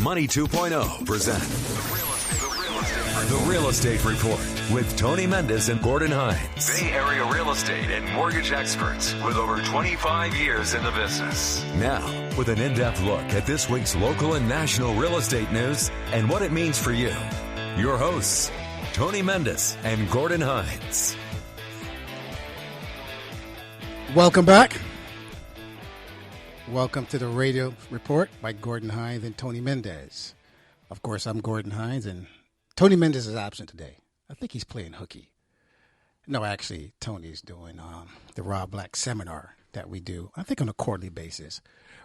Money 2.0 present The Real Estate Report with Tony Mendez and Gordon Hines. Bay Area real estate and mortgage experts with over 25 years in the business. Now, with an in-depth look at this week's local and national real estate news and what it means for you. Your hosts, Tony Mendez and Gordon Hines. Welcome back. Welcome to the Radio Report by Gordon Hines and Tony Mendez. Of course, I'm Gordon Hines, and Tony Mendez is absent today. I think he's playing hooky. No, actually, Tony's doing the Rob Black seminar that we do, I think on a quarterly basis.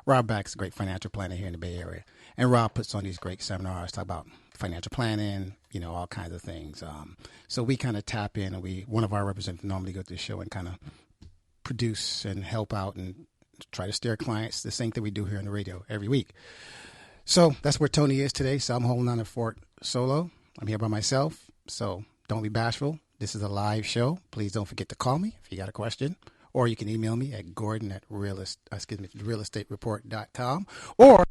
Rob Black's a great financial planner here in the Bay Area, and Rob puts on these great seminars, talk about financial planning, you know, all kinds of things. So we kind of tap in, and one of our representatives normally go to the show and kind of produce and help out and try to steer clients, the same thing we do here on the radio every week. So that's where Tony is today. So I'm holding on the fort solo. I'm here by myself. So don't be bashful. This is a live show. Please don't forget to call me if you got a question, or you can email me at gordon@realestatereport.com. Or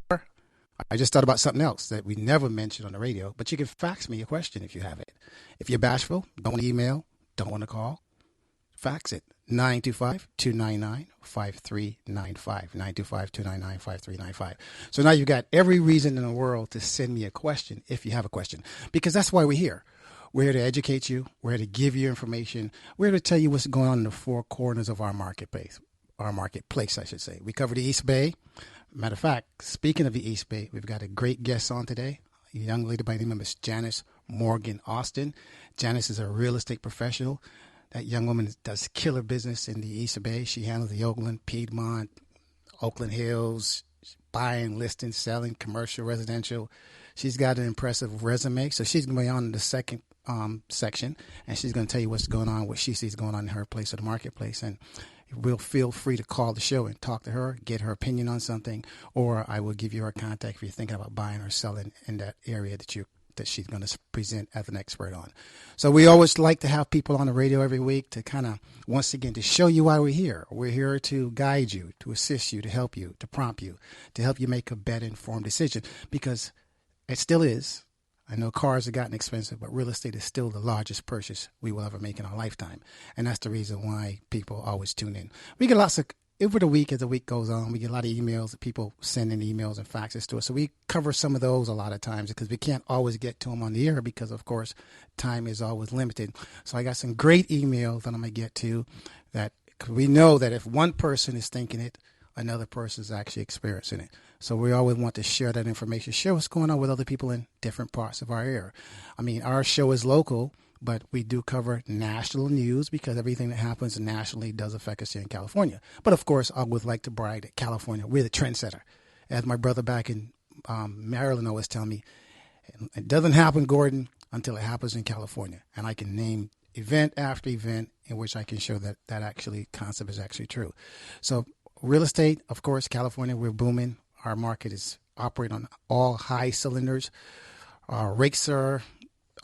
I just thought about something else that we never mentioned on the radio, but you can fax me a question if you have it. If you're bashful, don't email, don't want to call, fax it. 925-299-5395. 925-299-5395. So now you've got every reason in the world to send me a question if you have a question, because that's why we're here. We're here to educate you. We're here to give you information. We're here to tell you what's going on in the four corners of our marketplace, I should say. We cover the East Bay. Matter of fact, speaking of the East Bay, we've got a great guest on today, a young lady by the name of Miss Janice Morgan Austin. Janice is a real estate professional. That young woman does killer business in the East Bay. She handles the Oakland, Piedmont, Oakland Hills, buying, listing, selling, commercial, residential. She's got an impressive resume. So she's going to be on the second section, and she's going to tell you what's going on, what she sees going on in her place of the marketplace. And we'll feel free to call the show and talk to her, get her opinion on something, or I will give you her contact if you're thinking about buying or selling in that area that she's going to present as an expert on. So we always like to have people on the radio every week to kind of, once again, to show you why we're here. We're here to guide you, to assist you, to help you, to prompt you, to help you make a better informed decision, because it still is. I know cars have gotten expensive, but real estate is still the largest purchase we will ever make in our lifetime. And that's the reason why people always tune in. We get lots of, over the week, as the week goes on, we get a lot of emails, people sending emails and faxes to us. So we cover some of those a lot of times because we can't always get to them on the air because, of course, time is always limited. So I got some great emails that I'm going to get to that, cause we know that if one person is thinking it, another person is actually experiencing it. So we always want to share that information, share what's going on with other people in different parts of our area. I mean, our show is local, but we do cover national news because everything that happens nationally does affect us here in California. But, of course, I would like to brag that California, we're the trendsetter. As my brother back in Maryland always tell me, it doesn't happen, Gordon, until it happens in California. And I can name event after event in which I can show that actually concept is actually true. So real estate, of course, California, we're booming. Our market is operating on all high cylinders. Rates are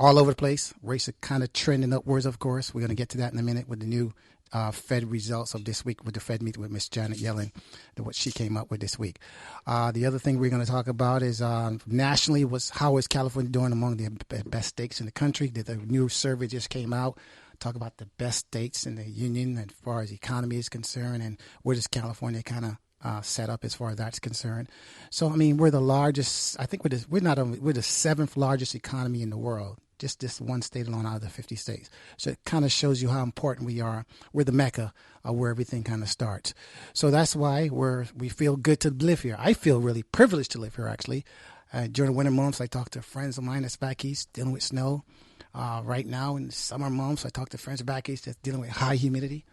all over the place. Rates are kind of trending upwards, of course. We're going to get to that in a minute with the new Fed results of this week with the Fed meeting with Miss Janet Yellen, what she came up with this week. The other thing we're going to talk about is nationally, how is California doing among the best states in the country? The new survey just came out. Talk about the best states in the union as far as the economy is concerned, and where does California kind of set up as far as that's concerned. So, I mean, we're the largest, I think we're the seventh largest economy in the world, just this one state alone out of the 50 states. So it kind of shows you how important we are. We're the mecca of where everything kind of starts. So that's why we feel good to live here. I feel really privileged to live here, actually. During the winter months, I talk to friends of mine that's back east dealing with snow. Right now in the summer months, I talk to friends back east that's dealing with high humidity.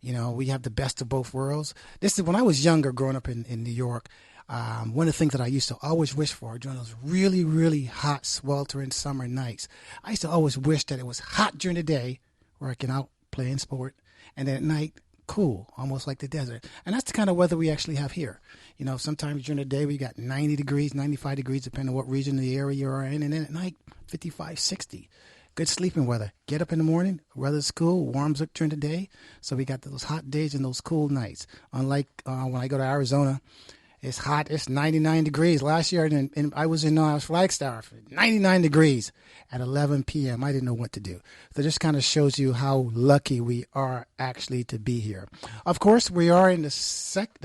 You know, we have the best of both worlds. This is when I was younger, growing up in New York. One of the things that I used to always wish for during those really, really hot, sweltering summer nights, I used to always wish that it was hot during the day, working out, playing sport, and then at night, cool, almost like the desert. And that's the kind of weather we actually have here. You know, sometimes during the day we got 90 degrees, 95 degrees, depending on what region of the area you're in, and then at night, 55, 60. Good sleeping weather. Get up in the morning, weather's cool, warms up during the day. So we got those hot days and those cool nights. Unlike when I go to Arizona, It's hot. It's 99 degrees. Last year, I was in Flagstaff, 99 degrees at 11 p.m. I didn't know what to do. So this kind of shows you how lucky we are actually to be here. Of course, we are in the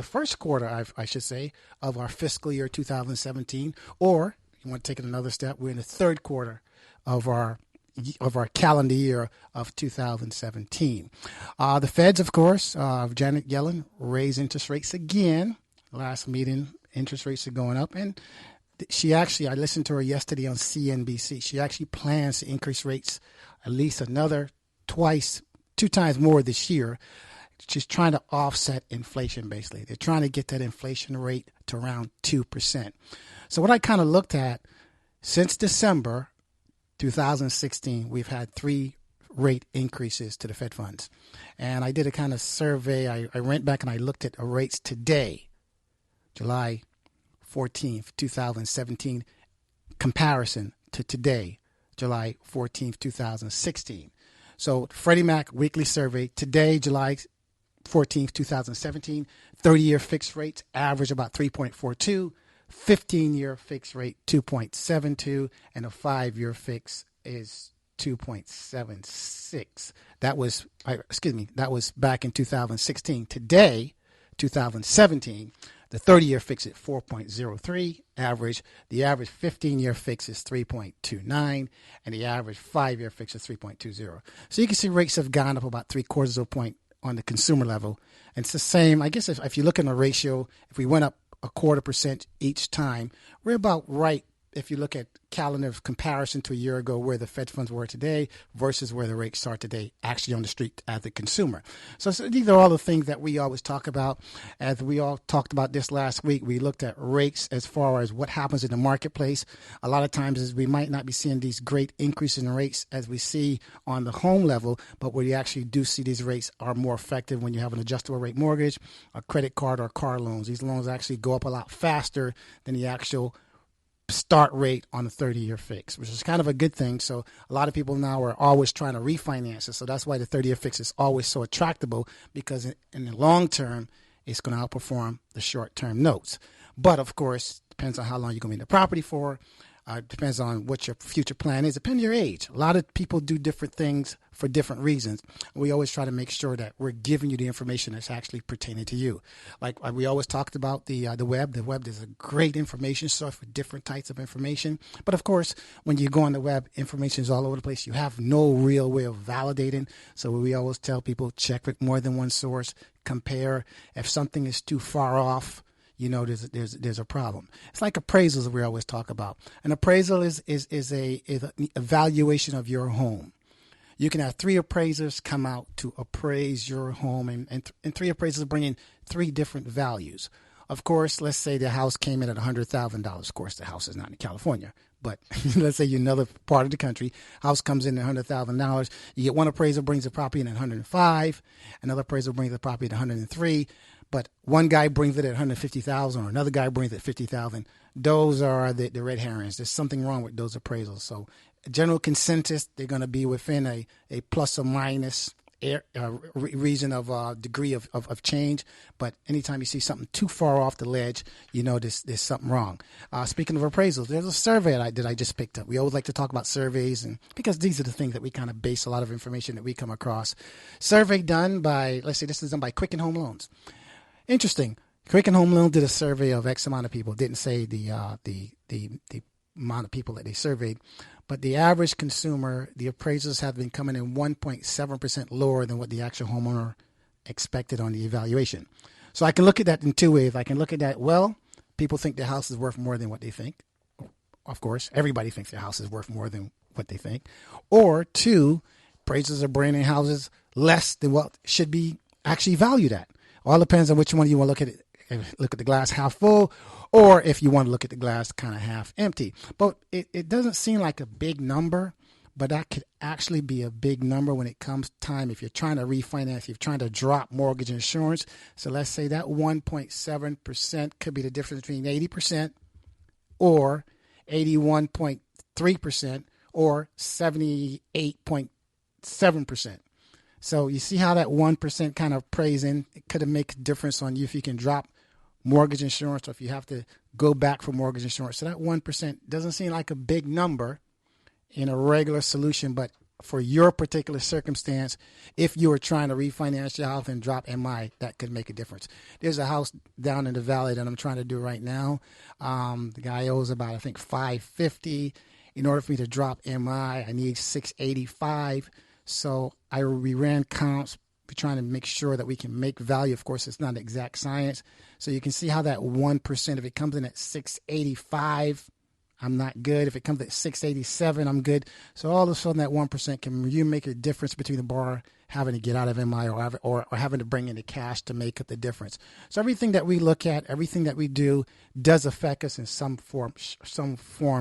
first quarter, I should say, of our fiscal year 2017. Or, you want to take it another step, we're in the third quarter of our calendar year of 2017. The Feds, of course, Janet Yellen raised interest rates again. Last meeting, interest rates are going up. And I listened to her yesterday on CNBC. She actually plans to increase rates at least another two times more this year. She's trying to offset inflation, basically. They're trying to get that inflation rate to around 2%. So what I kind of looked at, since December 2016, we've had 3 rate increases to the Fed funds. And I did a kind of survey. I went back and I looked at rates today, July 14th, 2017, comparison to today, July 14th, 2016. So Freddie Mac weekly survey today, July 14th, 2017, 30-year fixed rates average about 3.42, 15-year fixed rate 2.72, and a 5-year fix is 2.76. That was back in 2016. Today, 2017, the 30-year fix is 4.03 average. The average 15-year fix is 3.29, and the average 5-year fix is 3.20. So you can see rates have gone up about 3/4 of a point on the consumer level. And it's the same, I guess, if you look at the ratio, if we went up 0.25% each time, we're about right if you look at calendar of comparison to a year ago where the Fed funds were today versus where the rates are today actually on the street as the consumer. So these are all the things that we always talk about. As we all talked about this last week, we looked at rates as far as what happens in the marketplace. A lot of times is we might not be seeing these great increases in rates as we see on the home level, but where you actually do see these rates are more effective when you have an adjustable rate mortgage, a credit card, or car loans. These loans actually go up a lot faster than the actual start rate on the 30-year fix, which is kind of a good thing. So a lot of people now are always trying to refinance it. So that's why the 30-year fix is always so attractable, because in the long term, it's going to outperform the short-term notes. But of course, depends on how long you're going to be in the property for. Depends on what your future plan is. Depends on your age. A lot of people do different things for different reasons. We always try to make sure that we're giving you the information that's actually pertaining to you. Like we always talked about the web. The web is a great information source for different types of information. But of course, when you go on the web, information is all over the place. You have no real way of validating. So we always tell people, check with more than one source, compare. If something is too far off, you know there's a problem. It's like appraisals we always talk about. An appraisal is an evaluation of your home. You can have 3 appraisers come out to appraise your home, and 3 appraisers bring in 3 different values. Of course, let's say the house came in at $100,000. Of course, the house is not in California, but let's say you're another part of the country. House comes in at $100,000. You get one appraiser brings the property in at $105,000. Another appraiser brings the property at $103,000. But one guy brings it at $150,000, or another guy brings it at $50,000. Those are the red herrings. There's something wrong with those appraisals. So, general consensus, they're going to be within a plus or minus reason of degree of change. But anytime you see something too far off the ledge, you know there's something wrong. Speaking of appraisals, there's a survey that I just picked up. We always like to talk about surveys, and because these are the things that we kind of base a lot of information that we come across. Survey done by, let's say this is done by Quicken Home Loans. Interesting. Quicken Home Loan did a survey of X amount of people. Didn't say the amount of people that they surveyed, but the average consumer, the appraisals have been coming in 1.7% lower than what the actual homeowner expected on the evaluation. So I can look at that in 2 ways. I can look at that, well, people think their house is worth more than what they think. Of course, everybody thinks their house is worth more than what they think. Or 2, appraisals are bringing in houses less than what should be actually valued at. All depends on which one you want to look at it. Look at the glass half full, or if you want to look at the glass kind of half empty. But it doesn't seem like a big number, but that could actually be a big number when it comes time if you're trying to refinance, if you're trying to drop mortgage insurance. So let's say that 1.7% could be the difference between 80% or 81.3% or 78.7%. So you see how that 1% kind of plays in. It could make a difference on you if you can drop mortgage insurance, or if you have to go back for mortgage insurance. So that 1% doesn't seem like a big number in a regular solution, but for your particular circumstance, if you were trying to refinance your house and drop MI, that could make a difference. There's a house down in the valley that I'm trying to do right now. The guy owes about, I think, $550. In order for me to drop MI, I need $685. So we ran comps. We're trying to make sure that we can make value. Of course, it's not exact science. So you can see how that 1%, if it comes in at 685, I'm not good. If it comes at 687, I'm good. So all of a sudden, that 1% can you make a difference between the borrower having to get out of MI or having to bring in the cash to make up the difference. So everything that we look at, everything that we do does affect us in some form,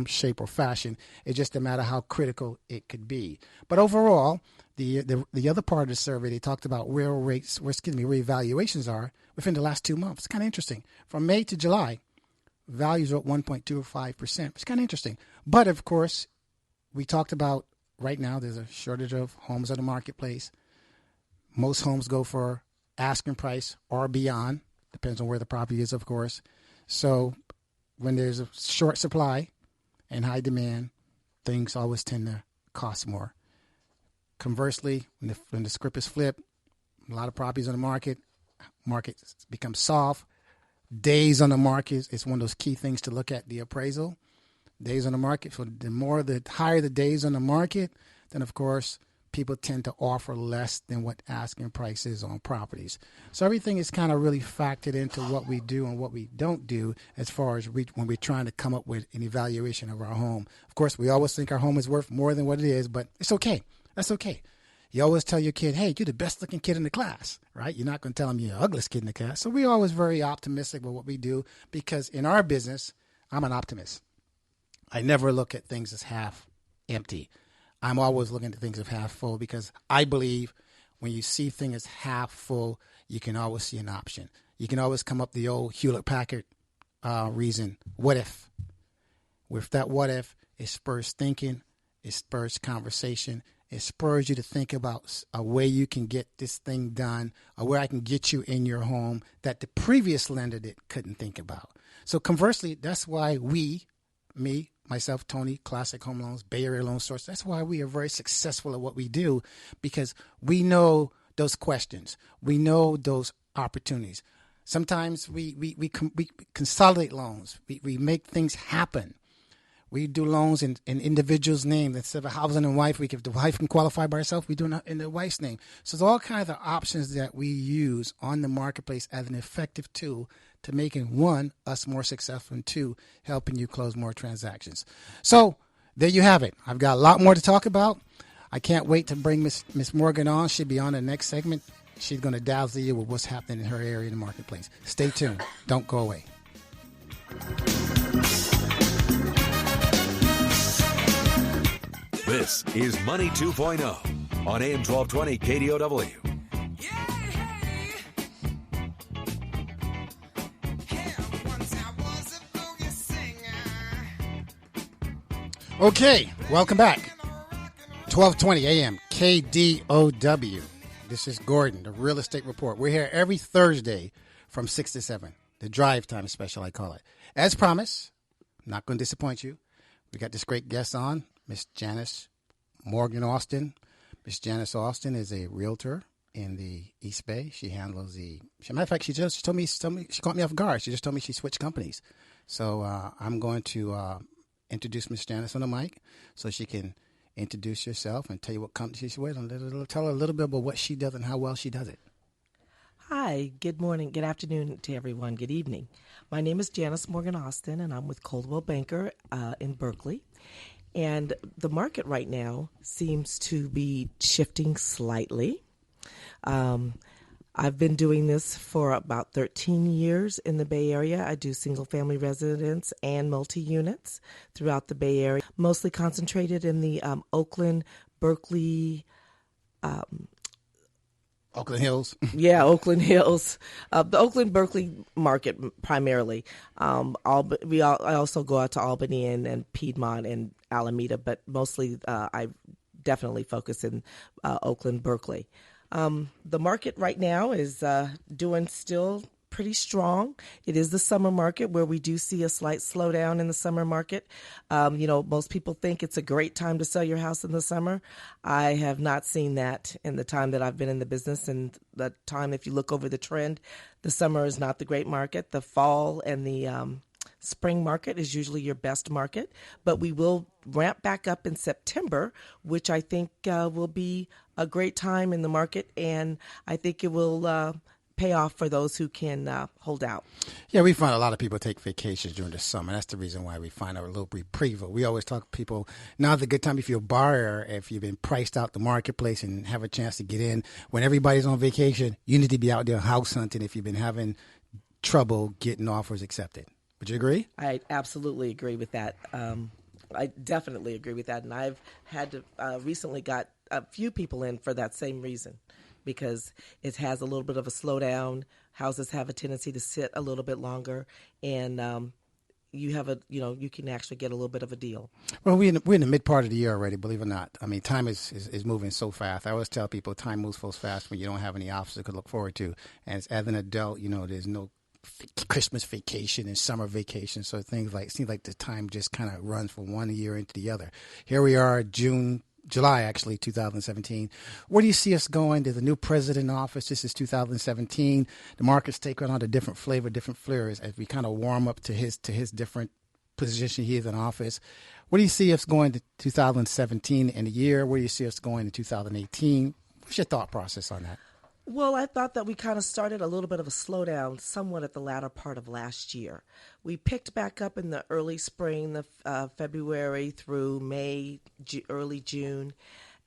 shape, or fashion. It's just a matter how critical it could be. But overall, the other part of the survey, they talked about where evaluations are within the last 2 months. It's kind of interesting. From May to July, values are up 1.25%. It's kind of interesting. But, of course, we talked about right now there's a shortage of homes on the marketplace. Most homes go for asking price or beyond. Depends on where the property is, of course. So when there's a short supply and high demand, things always tend to cost more. Conversely, when the script is flipped, a lot of properties on the market become soft. Days on the market is one of those key things to look at, the appraisal. Days on the market. So the higher the days on the market, then of course people tend to offer less than what asking price is on properties. So everything is kind of really factored into what we do and what we don't do as far as when we're trying to come up with an evaluation of our home. Of course, we always think our home is worth more than what it is, but it's okay. That's okay. You always tell your kid, hey, you're the best looking kid in the class, right? You're not going to tell them you're the ugliest kid in the class. So we're always very optimistic about what we do because in our business, I'm an optimist. I never look at things as half empty. I'm always looking at things as half full because I believe when you see things as half full, you can always see an option. You can always come up the old Hewlett-Packard reason, what if? With that what if, it spurs thinking, it spurs conversation. It spurs you to think about a way you can get this thing done, a way I can get you in your home that the previous lender couldn't think about. So conversely, that's why myself, Tony, Classic Home Loans, Bay Area Loan Source, that's why we are very successful at what we do because we know those questions. We know those opportunities. Sometimes we consolidate loans. We make things happen. We do loans in individuals' name. Instead of a husband and wife, if the wife can qualify by herself, we do it in the wife's name. So there's all kinds of options that we use on the marketplace as an effective tool to making, one, us more successful, and two, helping you close more transactions. So there you have it. I've got a lot more to talk about. I can't wait to bring Miss Morgan on. She'll be on the next segment. She's going to dazzle you with what's happening in her area in the marketplace. Stay tuned. Don't go away. This is Money 2.0 on AM 1220 KDOW. Okay, welcome back. 1220 AM KDOW. This is Gordon, the Real Estate Report. We're here every Thursday from 6 to 7. The drive time special, I call it. As promised, I'm not going to disappoint you. We got this great guest on, Miss Janice Morgan Austin. Miss Janice Austin is a realtor in the East Bay. She handles matter of fact, she told me, she caught me off guard. She just told me she switched companies. So I'm going to introduce Miss Janice on the mic so she can introduce herself and tell you what company she's with and tell her a little bit about what she does and how well she does it. Hi, good morning, good afternoon to everyone, good evening. My name is Janice Morgan Austin, and I'm with Coldwell Banker in Berkeley. And the market right now seems to be shifting slightly. I've been doing this for about 13 years in the Bay Area. I do single-family residence and multi-units throughout the Bay Area, mostly concentrated in the Oakland, Berkeley, Oakland Hills. Yeah, Oakland Hills. The Oakland-Berkeley market primarily. I also go out to Albany and Piedmont and Alameda, but mostly I definitely focus in Oakland-Berkeley. The market right now is doing still pretty strong. It is the summer market where we do see a slight slowdown in the summer market. Most people think it's a great time to sell your house in the summer. I have not seen that in the time that I've been in the business, and the time, if you look over the trend, the summer is not the great market. The fall and the spring market is usually your best market, but we will ramp back up in September, which I think will be a great time in the market, and I think it will pay off for those who can hold out. Yeah, we find a lot of people take vacations during the summer. That's the reason why we find a little reprieve. We always talk to people, now's a good time if you're a buyer, if you've been priced out the marketplace and have a chance to get in. When everybody's on vacation, you need to be out there house hunting if you've been having trouble getting offers accepted. Would you agree? I absolutely agree with that. I definitely agree with that. And I've had to recently got a few people in for that same reason, because it has a little bit of a slowdown. Houses have a tendency to sit a little bit longer, and you can actually get a little bit of a deal. Well, we're in the mid part of the year already, believe it or not. I mean, time is moving so fast. I always tell people time moves so fast when you don't have any offers to look forward to. And as an adult, there's no Christmas vacation and summer vacation, so it seems like the time just kind of runs from one year into the other. Here we are, July, actually, 2017. Where do you see us going? There's a new president in office. This is 2017. The market's taking on a different flavor, different flares as we kind of warm up to his different position he is in office. Where do you see us going to 2017 in a year? Where do you see us going in 2018? What's your thought process on that? Well, I thought that we kind of started a little bit of a slowdown somewhat at the latter part of last year. We picked back up in the early spring, the February through May, early June,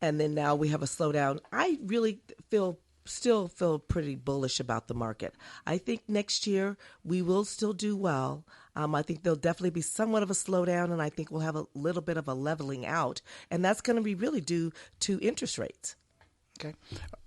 and then now we have a slowdown. I really still feel pretty bullish about the market. I think next year we will still do well. I think there'll definitely be somewhat of a slowdown, and I think we'll have a little bit of a leveling out, and that's going to be really due to interest rates. Okay.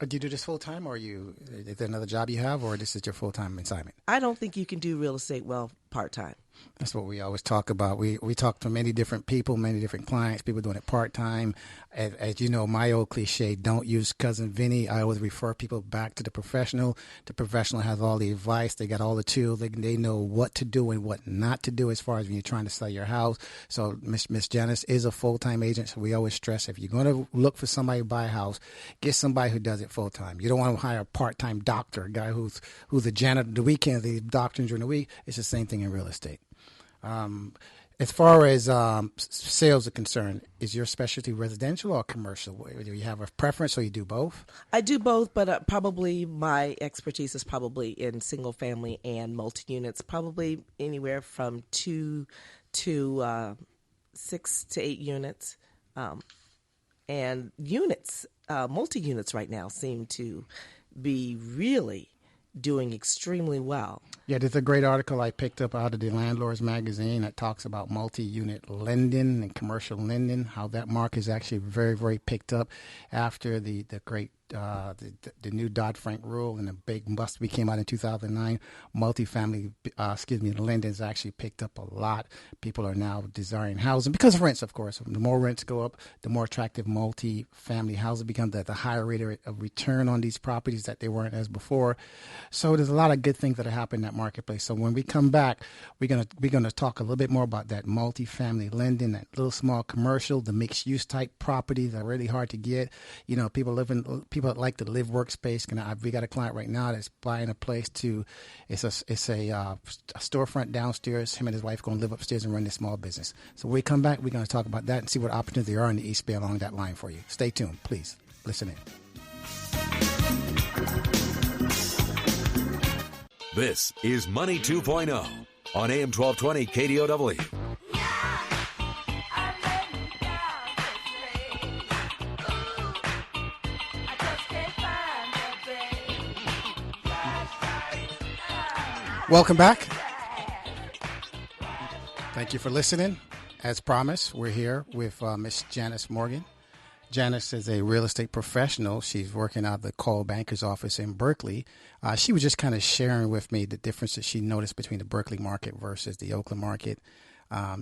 Do you do this full time, or is there another job you have, or this is your full time assignment? I don't think you can do real estate well part time. That's what we always talk about. We talk to many different people, many different clients, people doing it part-time. As you know, my old cliche, don't use Cousin Vinny. I always refer people back to the professional. The professional has all the advice. They got all the tools. They know what to do and what not to do as far as when you're trying to sell your house. So Miss Janice is a full-time agent. So we always stress, if you're going to look for somebody to buy a house, get somebody who does it full-time. You don't want to hire a part-time doctor, a guy who's a janitor the weekends, the doctor during the week. It's the same thing in real estate. As far as sales are concerned, is your specialty residential or commercial? Do you have a preference, or you do both? I do both, but probably my expertise is probably in single family and multi-units, probably anywhere from 2 to 6 to 8 units. And units, multi-units right now seem to be really doing extremely well. Yeah, there's a great article I picked up out of the Landlords magazine that talks about multi-unit lending and commercial lending, how that market is actually very, very picked up after the great the new Dodd-Frank rule and the big bust we came out in 2009. Multifamily, lending has actually picked up a lot. People are now desiring housing because of rents, of course. The more rents go up, the more attractive multifamily housing becomes at the higher rate of return on these properties that they weren't as before. So there's a lot of good things that are happening in that marketplace. So when we come back, we're gonna talk a little bit more about that multifamily lending, that little small commercial, the mixed use type properties that are really hard to get. People that like to live workspace. We got a client right now that's buying a place it's a storefront downstairs. Him and his wife going to live upstairs and run this small business. So when we come back, we're going to talk about that and see what opportunities there are in the East Bay along that line for you. Stay tuned, please. Listen in. This is Money 2.0 on AM 1220 KDOW. Welcome back. Thank you for listening. As promised, we're here with Miss Janice Morgan. Janice is a real estate professional. She's working out of the Coldwell Banker's office in Berkeley. She was just kind of sharing with me the difference that she noticed between the Berkeley market versus the Oakland market.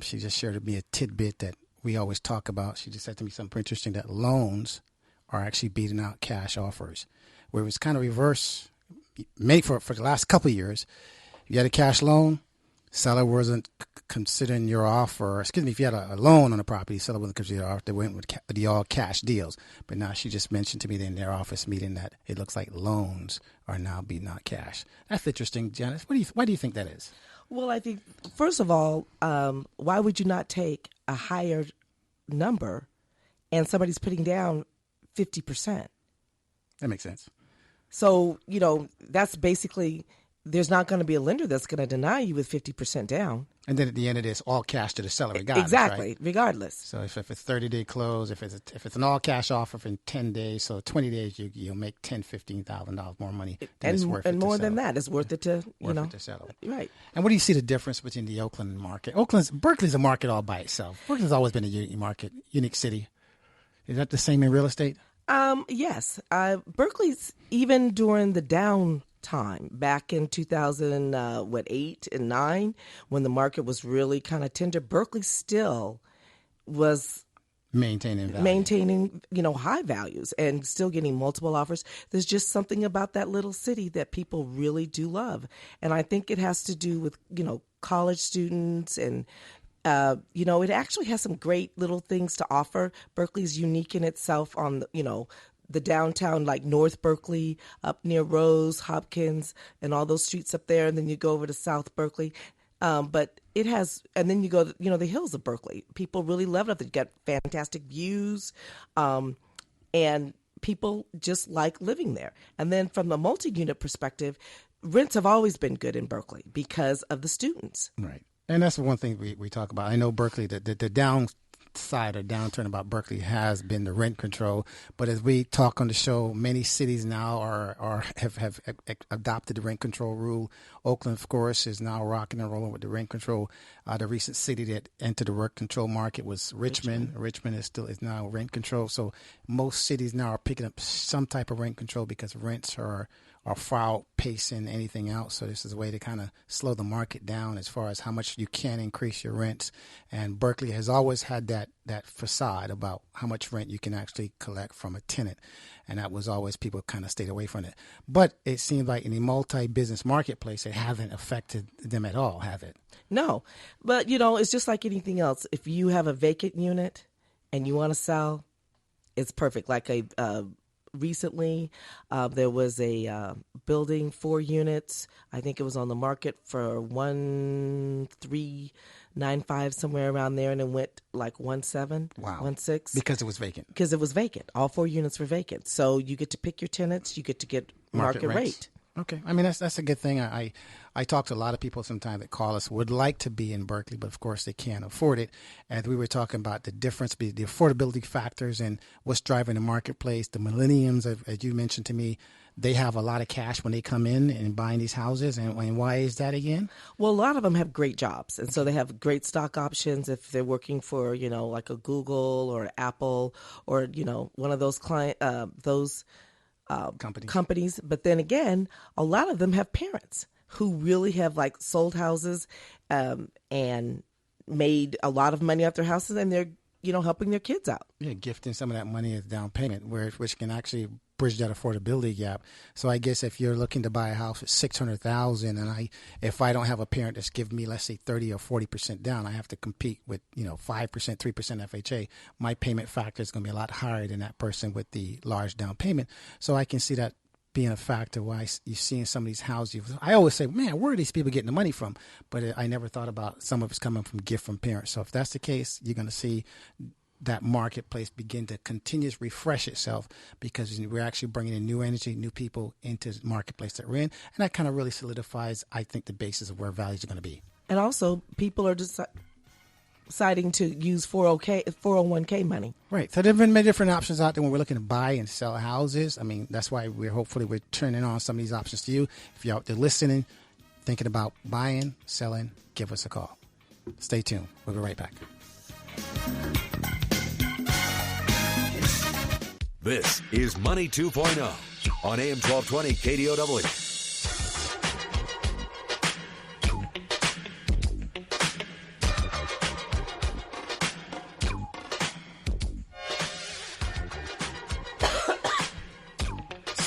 She just shared with me a tidbit that we always talk about. She just said to me something interesting, that loans are actually beating out cash offers, where it was kind of reverse for the last couple of years, if you had a cash loan, seller wasn't considering your offer. Excuse me, if you had a loan on a property, seller wasn't considering your offer. They went with the all cash deals. But now she just mentioned to me in their office meeting that it looks like loans are now being not cash. That's interesting, Janice. Why do you think that is? Well, I think, first of all, why would you not take a higher number and somebody's putting down 50%? That makes sense. So, that's basically, there's not going to be a lender that's going to deny you with 50% down. And then at the end of this, all cash to the seller regardless. Exactly, right? Regardless. So if it's 30-day close, if it's an all cash offer for 10 days, so 20 days you'll make $10,000-$15,000 more money than it's worth. And more than that, it's worth it to it to sell. Right. And what do you see the difference between the Oakland market? Berkeley's a market all by itself. Berkeley's always been a unique market, unique city. Is that the same in real estate? Yes. Berkeley's, even during the down time back in 2008 and 9, when the market was really kind of tender, Berkeley still was maintaining high values and still getting multiple offers. There's just something about that little city that people really do love, and I think it has to do with college students and. It actually has some great little things to offer. Berkeley's unique in itself on the downtown, like North Berkeley, up near Rose, Hopkins, and all those streets up there. And then you go over to South Berkeley. But it has, and then you go, the hills of Berkeley. People really love it. They've got fantastic views. And people just like living there. And then from the multi-unit perspective, rents have always been good in Berkeley because of the students. Right. And that's one thing we talk about. I know Berkeley, the downside or downturn about Berkeley has been the rent control. But as we talk on the show, many cities now have adopted the rent control rule. Oakland, of course, is now rocking and rolling with the rent control. The recent city that entered the rent control market was Richmond. Richmond is now rent control. So most cities now are picking up some type of rent control because rents are far outpacing anything else. So this is a way to kind of slow the market down as far as how much you can increase your rents. And Berkeley has always had that facade about how much rent you can actually collect from a tenant. And that was always, people kind of stayed away from it. But it seems like in a multi-business marketplace, it hasn't affected them at all, have it? No. But, it's just like anything else. If you have a vacant unit and you want to sell, it's perfect. Like recently, there was a building, 4 units. I think it was on the market for 1,395, somewhere around there, and it went like 1.7, wow, 1.6 because it was vacant. Because it was vacant. All 4 units were vacant. So you get to pick your tenants. You get to get market rate. Okay, I mean that's a good thing. I talk to a lot of people sometimes that call us, would like to be in Berkeley, but of course they can't afford it. And we were talking about the difference, the affordability factors, and what's driving the marketplace. The millennials, as you mentioned to me, they have a lot of cash when they come in and buying these houses. And why is that again? Well, a lot of them have great jobs, and so they have great stock options if they're working for like a Google or Apple or one of those companies. But then again, a lot of them have parents who really have like sold houses and made a lot of money off their houses, and they're helping their kids out. Yeah, gifting some of that money as down payment, which can actually bridge that affordability gap. So I guess if you're looking to buy a house at $600,000, and if I don't have a parent that's giving me, let's say, 30 or 40% down, I have to compete with 5%, 3% FHA. My payment factor is going to be a lot higher than that person with the large down payment. So I can see that being a factor why you're seeing some of these houses. I always say, man, where are these people getting the money from? But I never thought about some of it's coming from gift from parents. So if that's the case, you're going to see that marketplace begin to continuously refresh itself, because we're actually bringing in new energy, new people into the marketplace that we're in. And that kind of really solidifies, I think, the basis of where values are going to be. And also, people are deciding to use 401k money. Right. So there have been many different options out there when we're looking to buy and sell houses. I mean, that's why we're turning on some of these options to you. If you're out there listening, thinking about buying, selling, give us a call. Stay tuned. We'll be right back. This is Money 2.0 on AM 1220 KDOW.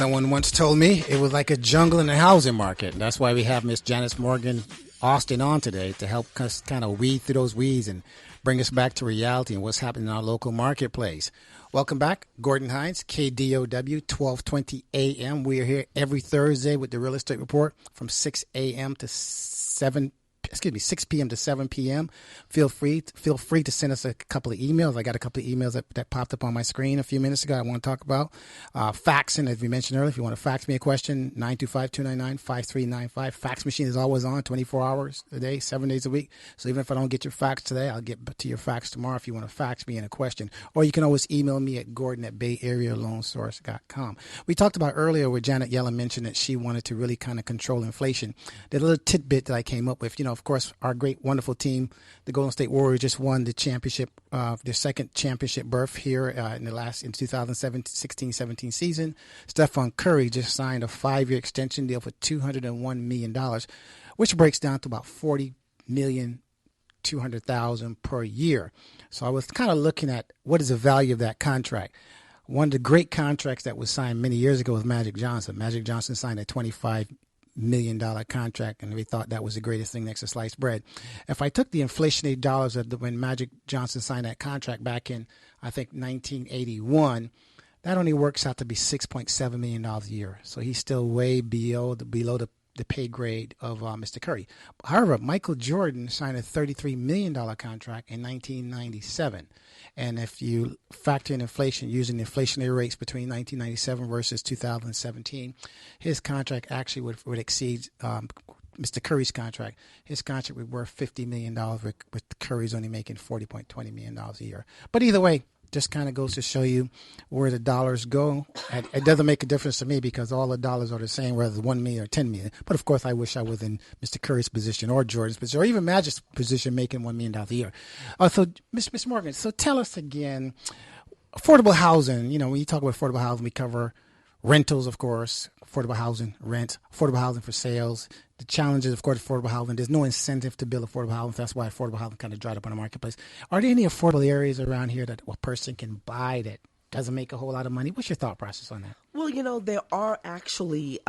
Someone once told me it was like a jungle in the housing market. That's why we have Miss Janice Morgan Austin on today to help us kind of weed through those weeds and bring us back to reality and what's happening in our local marketplace. Welcome back, Gordon Hines, KDOW, 1220 a.m. We are here every Thursday with the Real Estate Report from 6 a.m. to 6 p.m. to 7 p.m. Feel free to send us a couple of emails. I got a couple of emails that popped up on my screen a few minutes ago I want to talk about. Faxing, as we mentioned earlier, if you want to fax me a question, 925-299-5395. Fax machine is always on 24 hours a day, 7 days a week. So even if I don't get your fax today, I'll get to your fax tomorrow if you want to fax me in a question. Or you can always email me at gordon@bayarealoansource.com. We talked about earlier where Janet Yellen mentioned that she wanted to really kind of control inflation. The little tidbit that I came up with, of course, our great, wonderful team, the Golden State Warriors, just won the championship, their second championship berth here in 2016-17 season. Stephen Curry just signed a 5-year extension deal for $201 million, which breaks down to about $40,200,000 per year. So I was kind of looking at what is the value of that contract. One of the great contracts that was signed many years ago was Magic Johnson. Magic Johnson signed a $25 million contract, and we thought that was the greatest thing next to sliced bread. If I took the inflationary dollars of when Magic Johnson signed that contract back in, I think, 1981, that only works out to be $6.7 million a year. So he's still way below the pay grade of Mr. Curry. However, Michael Jordan signed a $33 million contract in 1997. And if you factor in inflation, using the inflationary rates between 1997 versus 2017, his contract actually would exceed Mr. Curry's contract. His contract would be worth $50 million, with Curry's only making $40.20 million a year. But either way, just kind of goes to show you where the dollars go. And it doesn't make a difference to me because all the dollars are the same, whether it's $1 million or $10 million. But of course, I wish I was in Mr. Curry's position or Jordan's position or even Magic's position, making $1 million a year. So, Ms. Morgan, so tell us again, affordable housing. When you talk about affordable housing, we cover rentals, of course, affordable housing, rent, affordable housing for sales. The challenges, of course, affordable housing. There's no incentive to build affordable housing. That's why affordable housing kind of dried up on the marketplace. Are there any affordable areas around here that a person can buy that doesn't make a whole lot of money? What's your thought process on that? Well, there are actually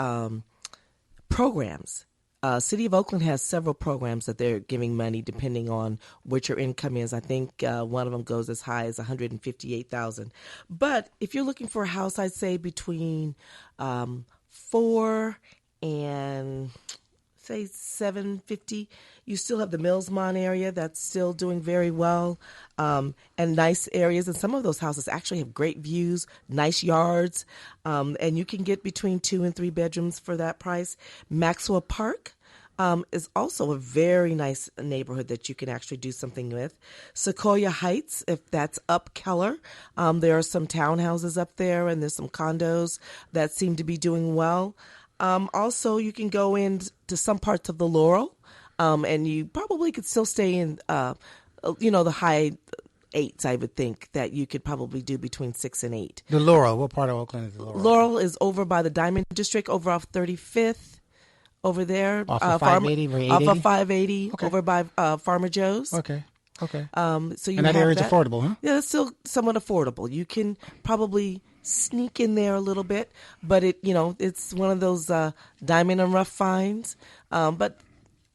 programs. City of Oakland has several programs that they're giving money depending on what your income is. I think one of them goes as high as $158,000. But if you're looking for a house, I'd say between 4 and say $750. You still have the Millsmont area that's still doing very well, and nice areas. And some of those houses actually have great views, nice yards, and you can get between 2 and 3 bedrooms for that price. Maxwell Park is also a very nice neighborhood that you can actually do something with. Sequoia Heights, if that's up Keller, there are some townhouses up there, and there's some condos that seem to be doing well. Also, you can go into some parts of the Laurel, and you probably could still stay in, the high 8s, I would think, that you could probably do between 6 and 8. The Laurel, what part of Oakland is the Laurel? Laurel is over by the Diamond District, over off 35th, over there. Off of 580? Off of 580, okay. over by Farmer Joe's. Okay. So you and that area is affordable, huh? Yeah, it's still somewhat affordable. You can probably sneak in there a little bit, but it's one of those diamond and rough finds. But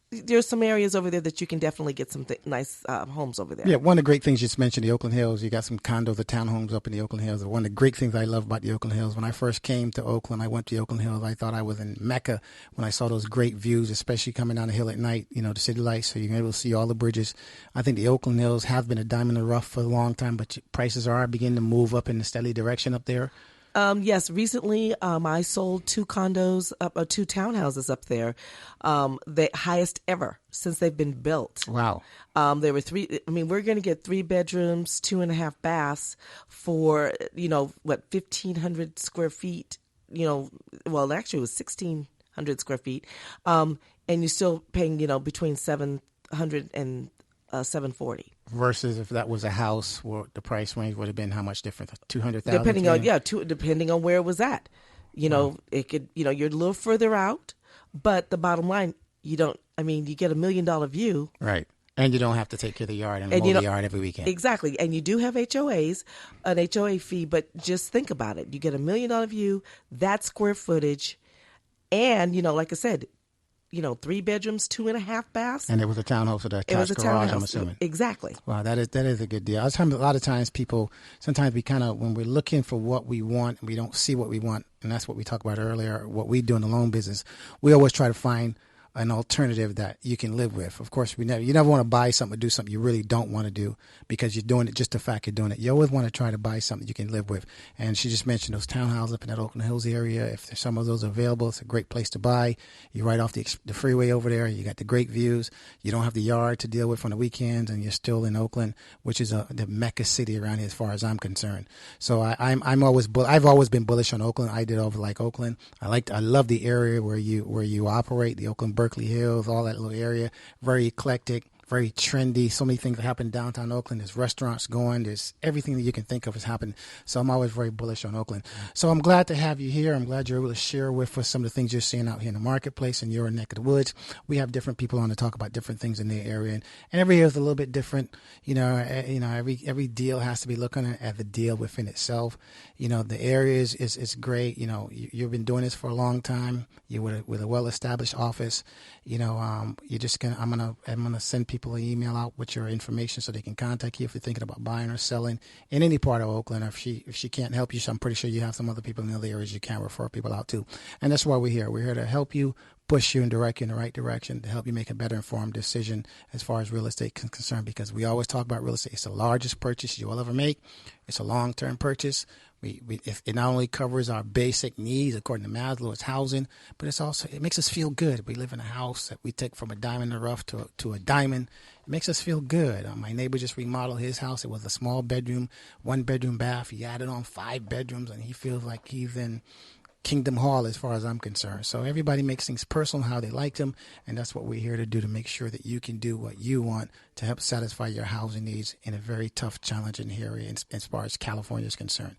there's some areas over there that you can definitely get some nice homes over there. Yeah, one of the great things you just mentioned, the Oakland Hills, you got some condos or townhomes up in the Oakland Hills. One of the great things I love about the Oakland Hills, when I first came to Oakland, I went to the Oakland Hills, I thought I was in Mecca when I saw those great views, especially coming down the hill at night, the city lights, so you're able to see all the bridges. I think the Oakland Hills have been a diamond in the rough for a long time, but prices are beginning to move up in a steady direction up there. Yes, recently I sold 2 condos, 2 townhouses up there, the highest ever since they've been built. Wow. There were 3, we're going to get 3 bedrooms, 2.5 baths for, 1,500 square feet, well, actually it was 1,600 square feet. And you're still paying, between $700 and $740. Versus if that was a house, the price range would have been how much different? $200,000. Depending on where it was at. It could, you're a little further out, but the bottom line, you get $1 million view. Right. And you don't have to take care of the yard and mow the yard every weekend. Exactly. And you do have HOAs, an HOA fee, but just think about it. You get $1 million view, that square footage, and, like I said, 3 bedrooms, 2.5 baths. And it was a townhouse with an attached garage, I'm assuming. Exactly. Wow, that is a good deal. A lot of times people, sometimes we kind of, when we're looking for what we want, we don't see what we want. And that's what we talked about earlier, what we do in the loan business. We always try to find an alternative that you can live with. Of course, you never want to buy something or do something you really don't want to do because you're doing it just the fact you're doing it. You always want to try to buy something you can live with. And she just mentioned those townhouses up in that Oakland Hills area. If there's some of those available, it's a great place to buy. You're right off the freeway over there. You got the great views. You don't have the yard to deal with on the weekends, and you're still in Oakland, which is the Mecca city around here as far as I'm concerned. So I've always been bullish on Oakland. I did over like Oakland. I love the area where you operate, the Oakland Berkeley Hills, all that little area. Very eclectic, very trendy. So many things that happen downtown Oakland. There's restaurants going. There's everything that you can think of has happened. So I'm always very bullish on Oakland. So I'm glad to have you here. I'm glad you're able to share with us some of the things you're seeing out here in the marketplace in your neck of the woods. We have different people on to talk about different things in their area, and every area is a little bit different. Every deal has to be looking at the deal within itself. The area is great. You've been doing this for a long time. You're with a well-established office. You're just I'm gonna send people an email out with your information so they can contact you if you're thinking about buying or selling in any part of Oakland. If she can't help you, so I'm pretty sure you have some other people in the other areas you can refer people out to. And that's why we're here. We're here to help you, push you and direct you in the right direction, to help you make a better informed decision as far as real estate is concerned, because we always talk about real estate. It's the largest purchase you will ever make. It's a long-term purchase. It not only covers our basic needs according to Maslow's housing, but it makes us feel good. We live in a house that we take from a diamond in the rough to a diamond. It makes us feel good. My neighbor just remodeled his house. It was a small bedroom, 1-bedroom bath. He added on 5 bedrooms, and he feels like he's in Kingdom Hall as far as I'm concerned. So everybody makes things personal how they like them, and that's what we're here to do, to make sure that you can do what you want to help satisfy your housing needs in a very tough, challenging area as far as California is concerned.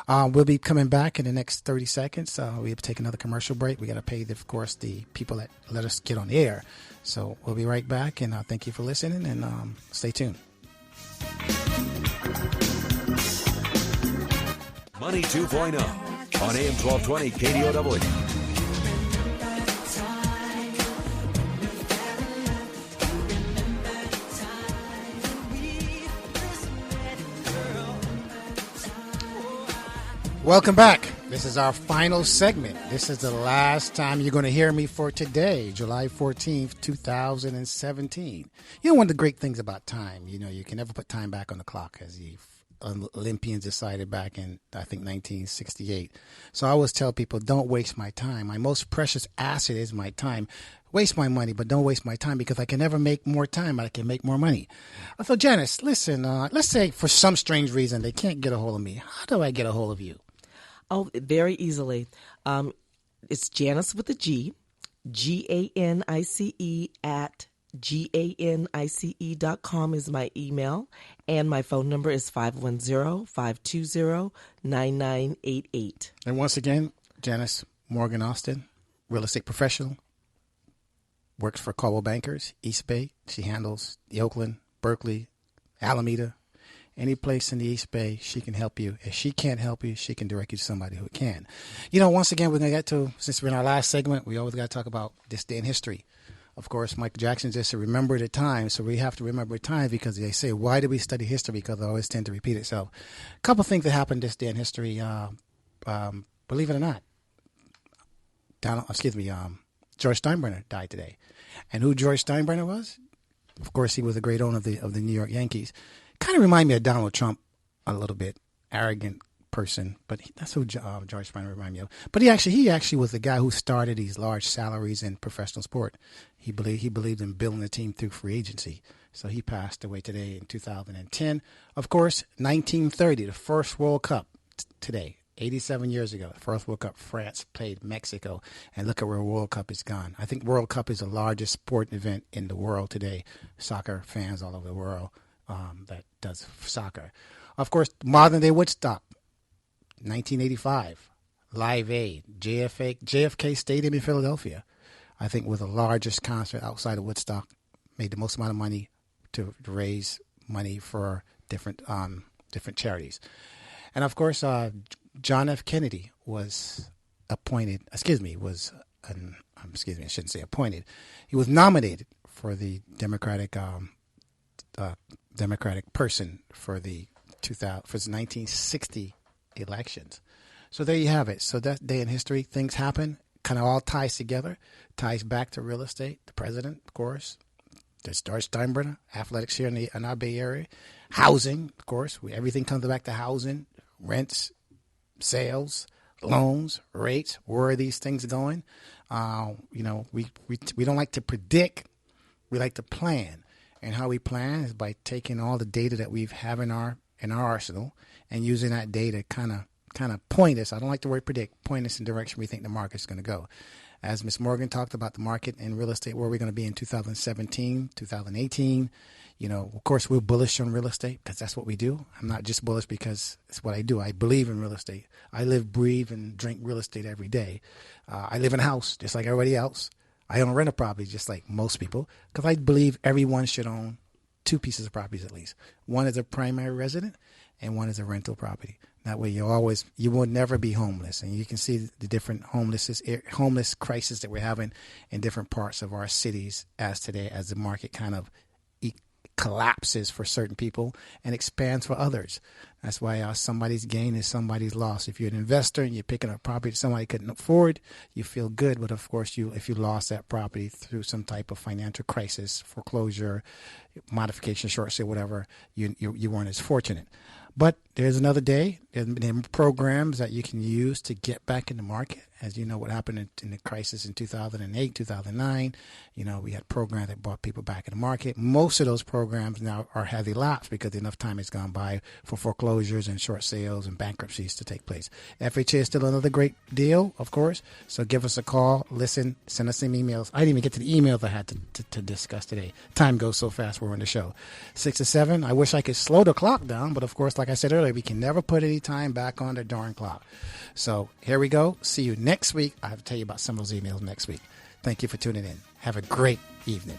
We'll be coming back in the next 30 seconds. We have to take another commercial break. We got to pay, of course, the people that let us get on the air. So we'll be right back, and thank you for listening, and stay tuned. Money 2.0. On AM 1220 KDOW. Welcome back. This is our final segment. This is the last time you're going to hear me for today, July 14th, 2017. One of the great things about time, you can never put time back on the clock, as the Olympians decided back in, I think, 1968. So I always tell people, don't waste my time. My most precious asset is my time. Waste my money, but don't waste my time, because I can never make more time, but I can make more money. So Janice, listen, let's say for some strange reason they can't get a hold of me. How do I get a hold of you? Oh, very easily. It's Janice with a G, G-A-N-I-C-E at GANICE.com is my email, and my phone number is 510-520-9988. And once again, Janice Morgan Austin, real estate professional, works for Coldwell Bankers, East Bay. She handles the Oakland, Berkeley, Alameda, any place in the East Bay. She can help you. If she can't help you, she can direct you to somebody who can. Once again, we're going to get to, since we're in our last segment, we always got to talk about this day in history. Of course, Michael Jackson just said, remember the time. So we have to remember time, because they say, why do we study history? Because it always tend to repeat itself. A couple things that happened this day in history. Believe it or not, George Steinbrenner died today. And who George Steinbrenner was? Of course, he was a great owner of the New York Yankees. Kind of remind me of Donald Trump a little bit. Arrogant person, but that's who George Steinbrenner reminded me of. But he actually was the guy who started these large salaries in professional sport. He believed in building the team through free agency. So he passed away today in 2010. Of course, 1930, the first World Cup today, 87 years ago, the first World Cup, France played Mexico, and look at where World Cup has gone. I think World Cup is the largest sport event in the world today. Soccer fans all over the world that does soccer. Of course, modern day Woodstock, 1985, Live Aid, JFK Stadium in Philadelphia, I think was the largest concert outside of Woodstock, made the most amount of money to raise money for different charities. And of course, John F. Kennedy was appointed. I shouldn't say appointed. He was nominated for the Democratic person for the 1960 elections. So there you have it. So that day in history, things happen, kind of all ties together, ties back to real estate. The president, of course, there's George Steinbrenner, athletics here in our Bay Area, housing, of course, everything comes back to housing, rents, sales, loans, rates. Where are these things going? We don't like to predict. We like to plan. And how we plan is by taking all the data that we have in our arsenal and using that data kind of point us. I don't like the word predict. Point us in the direction we think the market's going to go. As Ms. Morgan talked about the market and real estate, where we're going to be in 2017, 2018. Of course, we're bullish on real estate because that's what we do. I'm not just bullish because it's what I do. I believe in real estate. I live, breathe, and drink real estate every day. I live in a house just like everybody else. I own rental property just like most people because I believe everyone should own 2 pieces of properties at least. One is a primary resident and one is a rental property. That way you will never be homeless. And you can see the different homeless crisis that we're having in different parts of our cities as the market kind of collapses for certain people and expands for others. That's why somebody's gain is somebody's loss. If you're an investor and you're picking up property that somebody couldn't afford, you feel good. But of course, if you lost that property through some type of financial crisis, foreclosure, modification, short sale, whatever, you weren't as fortunate. But there's another day. There are programs that you can use to get back in the market. As you know, what happened in the crisis in 2008, 2009, we had programs that brought people back in the market. Most of those programs now are heavy lapsed because enough time has gone by for foreclosures and short sales and bankruptcies to take place. FHA is still another great deal, of course. So give us a call, listen, send us some emails. I didn't even get to the emails I had to discuss today. Time goes so fast we're on the show. 6 to 7. I wish I could slow the clock down, but of course, like I said earlier, we can never put any time back on the darn clock. So here we go. See you next week. I have to tell you about some of those emails next week. Thank you for tuning in. Have a great evening.